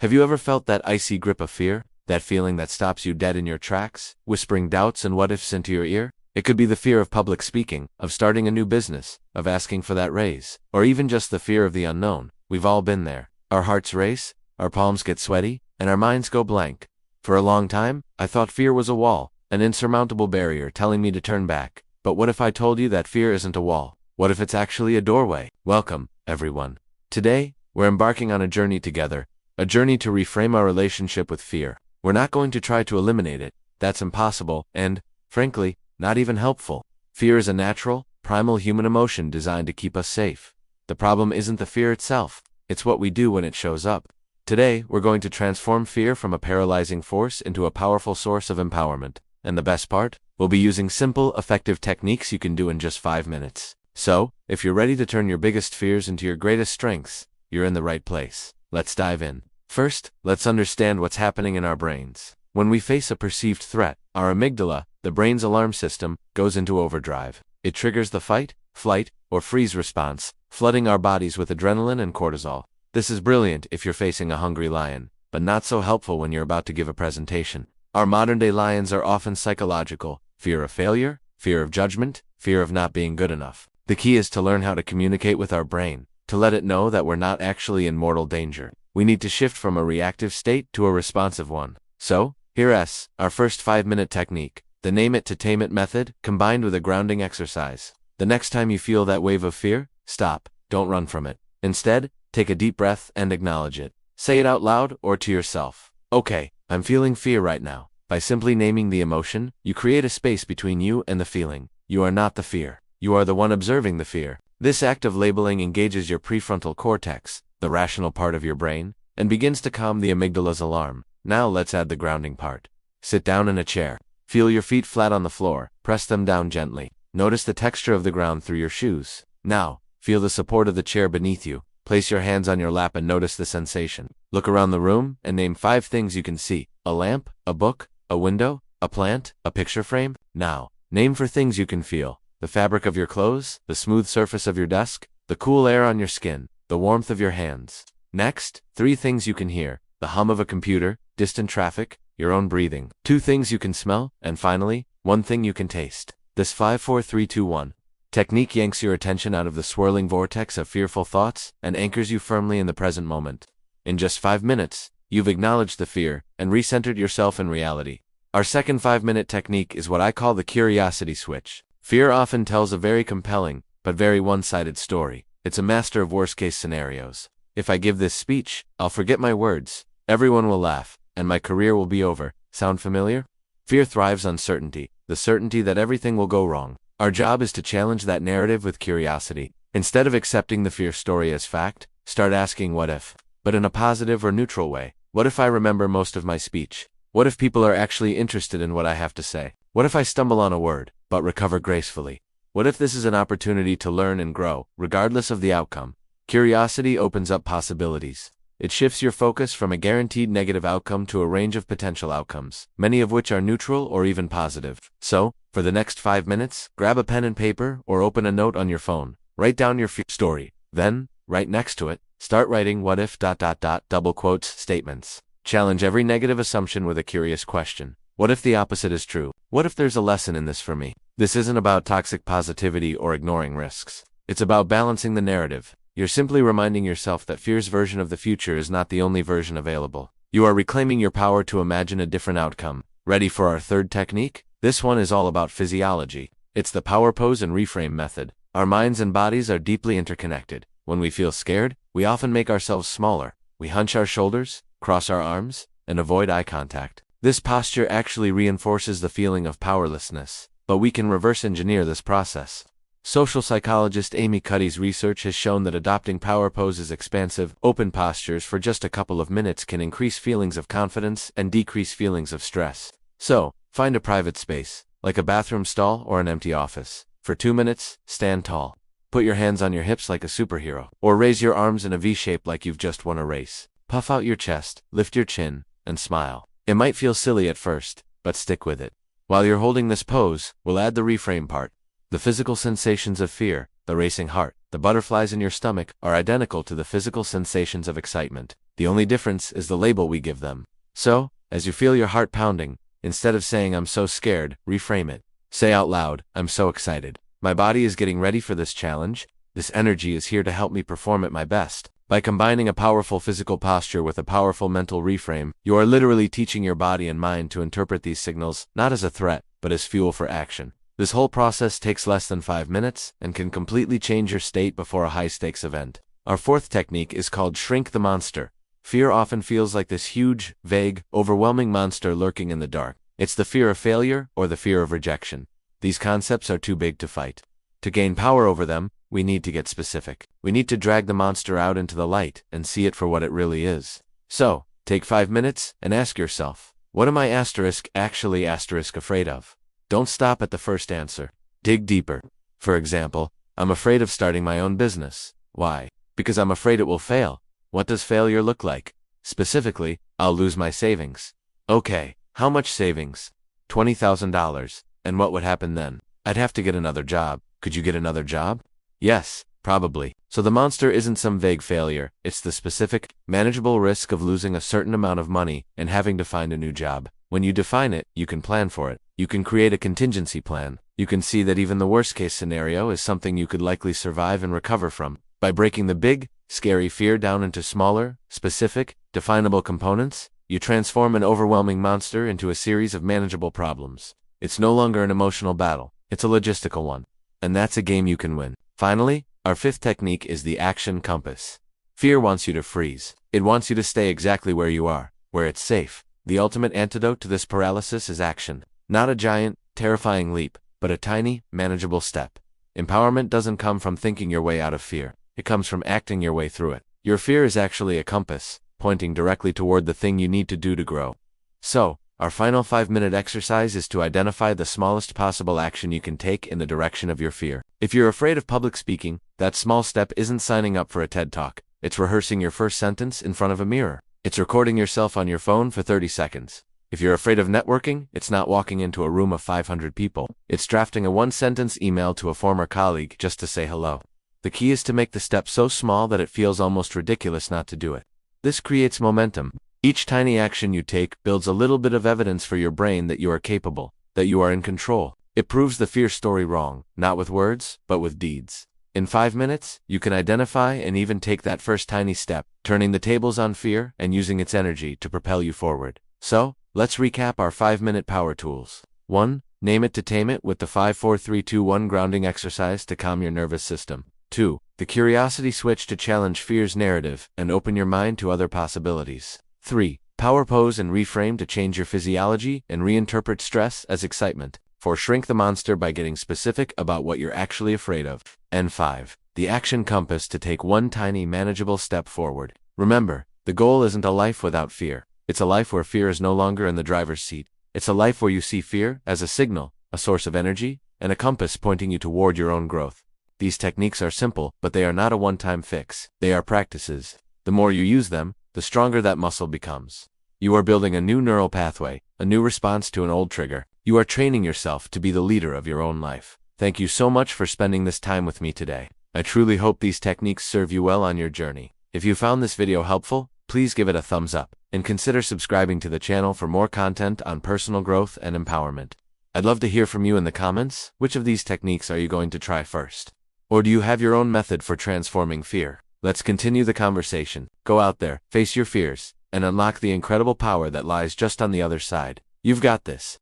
Have you ever felt that icy grip of fear? That feeling that stops you dead in your tracks, whispering doubts and what-ifs into your ear? It could be the fear of public speaking, of starting a new business, of asking for that raise, or even just the fear of the unknown. We've all been there. Our hearts race, our palms get sweaty, and our minds go blank. For a long time, I thought fear was a wall, an insurmountable barrier telling me to turn back. But what if I told you that fear isn't a wall? What if it's actually a doorway? Welcome, everyone. Today, we're embarking on a journey together, a journey to reframe our relationship with fear. We're not going to try to eliminate it. That's impossible and, frankly, not even helpful. Fear is a natural, primal human emotion designed to keep us safe. The problem isn't the fear itself, it's what we do when it shows up. Today, we're going to transform fear from a paralyzing force into a powerful source of empowerment. And the best part? We'll be using simple, effective techniques you can do in just 5 minutes. So, if you're ready to turn your biggest fears into your greatest strengths, you're in the right place. Let's dive in. First, let's understand what's happening in our brains. When we face a perceived threat, our amygdala, the brain's alarm system, goes into overdrive. It triggers the fight, flight, or freeze response, flooding our bodies with adrenaline and cortisol. This is brilliant if you're facing a hungry lion, but not so helpful when you're about to give a presentation. Our modern-day lions are often psychological: fear of failure, fear of judgment, fear of not being good enough. The key is to learn how to communicate with our brain, to let it know that we're not actually in mortal danger. We need to shift from a reactive state to a responsive one. So, here's our first 5-minute technique, the name it to tame it method, combined with a grounding exercise. The next time you feel that wave of fear, stop, don't run from it. Instead, take a deep breath and acknowledge it. Say it out loud or to yourself. Okay, I'm feeling fear right now. By simply naming the emotion, you create a space between you and the feeling. You are not the fear. You are the one observing the fear. This act of labeling engages your prefrontal cortex, the rational part of your brain, and begins to calm the amygdala's alarm. Now let's add the grounding part. Sit down in a chair. Feel your feet flat on the floor. Press them down gently. Notice the texture of the ground through your shoes. Now, feel the support of the chair beneath you. Place your hands on your lap and notice the sensation. Look around the room and name 5 things you can see. A lamp, a book, a window, a plant, a picture frame. Now, name 4 things you can feel. The fabric of your clothes, the smooth surface of your desk, the cool air on your skin, the warmth of your hands. Next, 3 things you can hear. The hum of a computer, distant traffic, your own breathing. 2 things you can smell, and finally, 1 thing you can taste. This 5, 4, 3, 2, 1 technique yanks your attention out of the swirling vortex of fearful thoughts and anchors you firmly in the present moment. In just 5 minutes, you've acknowledged the fear and recentered yourself in reality. Our second 5-minute technique is what I call the curiosity switch. Fear often tells a very compelling, but very one-sided story. It's a master of worst-case scenarios. If I give this speech, I'll forget my words, everyone will laugh, and my career will be over. Sound familiar? Fear thrives on certainty, the certainty that everything will go wrong. Our job is to challenge that narrative with curiosity. Instead of accepting the fear story as fact, start asking what if, but in a positive or neutral way. What if I remember most of my speech? What if people are actually interested in what I have to say? What if I stumble on a word, but recover gracefully? What if this is an opportunity to learn and grow, regardless of the outcome? Curiosity opens up possibilities. It shifts your focus from a guaranteed negative outcome to a range of potential outcomes, many of which are neutral or even positive. So, for the next 5 minutes, grab a pen and paper or open a note on your phone. Write down your fear story. Then, right next to it, start writing what if ... double quotes statements. Challenge every negative assumption with a curious question. What if the opposite is true? What if there's a lesson in this for me? This isn't about toxic positivity or ignoring risks. It's about balancing the narrative. You're simply reminding yourself that fear's version of the future is not the only version available. You are reclaiming your power to imagine a different outcome. Ready for our third technique? This one is all about physiology. It's the power pose and reframe method. Our minds and bodies are deeply interconnected. When we feel scared, we often make ourselves smaller. We hunch our shoulders, cross our arms, and avoid eye contact. This posture actually reinforces the feeling of powerlessness, but we can reverse engineer this process. Social psychologist Amy Cuddy's research has shown that adopting power poses, expansive, open postures for just a couple of minutes can increase feelings of confidence and decrease feelings of stress. So, find a private space, like a bathroom stall or an empty office. For 2 minutes, stand tall. Put your hands on your hips like a superhero, or raise your arms in a V shape like you've just won a race. Puff out your chest, lift your chin, and smile. It might feel silly at first, but stick with it. While you're holding this pose, we'll add the reframe part. The physical sensations of fear, the racing heart, the butterflies in your stomach, are identical to the physical sensations of excitement. The only difference is the label we give them. So, as you feel your heart pounding, instead of saying I'm so scared, reframe it. Say out loud, I'm so excited. My body is getting ready for this challenge. This energy is here to help me perform at my best. By combining a powerful physical posture with a powerful mental reframe, you are literally teaching your body and mind to interpret these signals not as a threat, but as fuel for action. This whole process takes less than 5 minutes and can completely change your state before a high-stakes event. Our fourth technique is called Shrink the Monster. Fear often feels like this huge, vague, overwhelming monster lurking in the dark. It's the fear of failure or the fear of rejection. These concepts are too big to fight. To gain power over them, we need to get specific. We need to drag the monster out into the light and see it for what it really is. So, take 5 minutes and ask yourself, what am I actually afraid of? Don't stop at the first answer. Dig deeper. For example, I'm afraid of starting my own business. Why? Because I'm afraid it will fail. What does failure look like? Specifically, I'll lose my savings. Okay, how much savings? $20,000. And what would happen then? I'd have to get another job. Could you get another job? Yes, probably. So the monster isn't some vague failure, it's the specific, manageable risk of losing a certain amount of money and having to find a new job. When you define it, you can plan for it. You can create a contingency plan. You can see that even the worst-case scenario is something you could likely survive and recover from. By breaking the big, scary fear down into smaller, specific, definable components, you transform an overwhelming monster into a series of manageable problems. It's no longer an emotional battle, it's a logistical one. And that's a game you can win. Finally, our fifth technique is the action compass. Fear wants you to freeze. It wants you to stay exactly where you are, where it's safe. The ultimate antidote to this paralysis is action. Not a giant, terrifying leap, but a tiny, manageable step. Empowerment doesn't come from thinking your way out of fear. It comes from acting your way through it. Your fear is actually a compass, pointing directly toward the thing you need to do to grow. So, our final 5-minute exercise is to identify the smallest possible action you can take in the direction of your fear. If you're afraid of public speaking, that small step isn't signing up for a TED Talk. It's rehearsing your first sentence in front of a mirror. It's recording yourself on your phone for 30 seconds. If you're afraid of networking, it's not walking into a room of 500 people. It's drafting a 1-sentence email to a former colleague just to say hello. The key is to make the step so small that it feels almost ridiculous not to do it. This creates momentum. Each tiny action you take builds a little bit of evidence for your brain that you are capable, that you are in control. It proves the fear story wrong, not with words, but with deeds. In 5 minutes, you can identify and even take that first tiny step, turning the tables on fear and using its energy to propel you forward. So, let's recap our 5-minute power tools. 1. Name it to tame it with the 5-4-3-2-1 grounding exercise to calm your nervous system. 2. The curiosity switch to challenge fear's narrative and open your mind to other possibilities. 3. Power pose and reframe to change your physiology and reinterpret stress as excitement. 4. Shrink the monster by getting specific about what you're actually afraid of. And 5. The action compass to take one tiny manageable step forward. Remember, the goal isn't a life without fear. It's a life where fear is no longer in the driver's seat. It's a life where you see fear as a signal, a source of energy, and a compass pointing you toward your own growth. These techniques are simple, but they are not a one-time fix. They are practices. The more you use them, the stronger that muscle becomes. You are building a new neural pathway, a new response to an old trigger. You are training yourself to be the leader of your own life. Thank you so much for spending this time with me today. I truly hope these techniques serve you well on your journey. If you found this video helpful, please give it a thumbs up, and consider subscribing to the channel for more content on personal growth and empowerment. I'd love to hear from you in the comments. Which of these techniques are you going to try first? Or do you have your own method for transforming fear? Let's continue the conversation. Go out there, face your fears, and unlock the incredible power that lies just on the other side. You've got this.